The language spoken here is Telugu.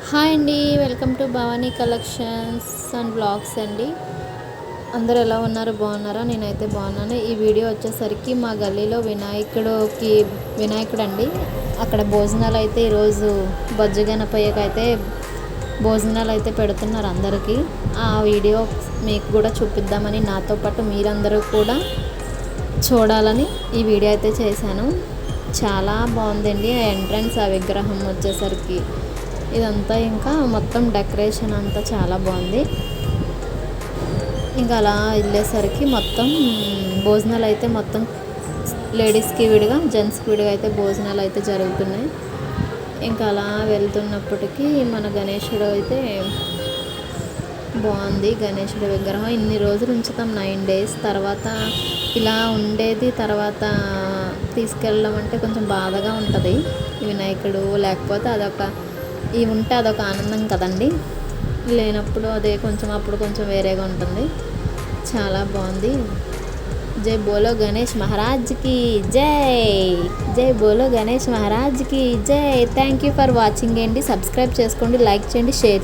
హాయ్ అండి, welcome to Bhavani collections and blogs అండి. అందరూ ఎలా ఉన్నారు, బాగున్నారా? నేనైతే బాగున్నాను. ఈ వీడియో వచ్చేసరికి మా గల్లీలో వినాయకుడు అండి. అక్కడ భోజనాలు అయితే ఈరోజు బొజ్జ గణపయ్యకి అయితే భోజనాలు అయితే పెడుతున్నారు అందరికీ. ఆ వీడియో మీకు కూడా చూపిద్దామని, నాతో పాటు మీరందరూ కూడా చూడాలని ఈ వీడియో అయితే చేశాను. చాలా బాగుందండి. ఆ ఎంట్రన్స్, ఆ విగ్రహం వచ్చేసరికి ఇదంతా ఇంకా మొత్తం డెకరేషన్ అంతా చాలా బాగుంది. ఇంకా అలా వెళ్ళేసరికి మొత్తం భోజనాలు అయితే మొత్తం లేడీస్కి విడిగా, జెంట్స్కి విడిగా అయితే భోజనాలు అయితే జరుగుతున్నాయి. ఇంకా అలా వెళ్తున్నప్పటికీ మన గణేశుడు అయితే బాగుంది. గణేశుడి విగ్రహం ఇన్ని రోజులు ఉంచుతాం, 9 days. తర్వాత ఇలా ఉండేది, తర్వాత తీసుకెళ్ళడం అంటే కొంచెం బాధగా ఉంటుంది. వినాయకుడు లేకపోతే ఇవి ఉంటే అదొక ఆనందం కదండి. లేనప్పుడు అదే అప్పుడు కొంచెం వేరేగా ఉంటుంది. చాలా బాగుంది. జై బోలో గణేష్ మహారాజ్కి జై, జై బోలో గణేష్ మహారాజ్కి జై. థ్యాంక్ యూ ఫర్ వాచింగ్ అండి. సబ్స్క్రైబ్ చేసుకోండి, లైక్ చేయండి, షేర్ చేయండి.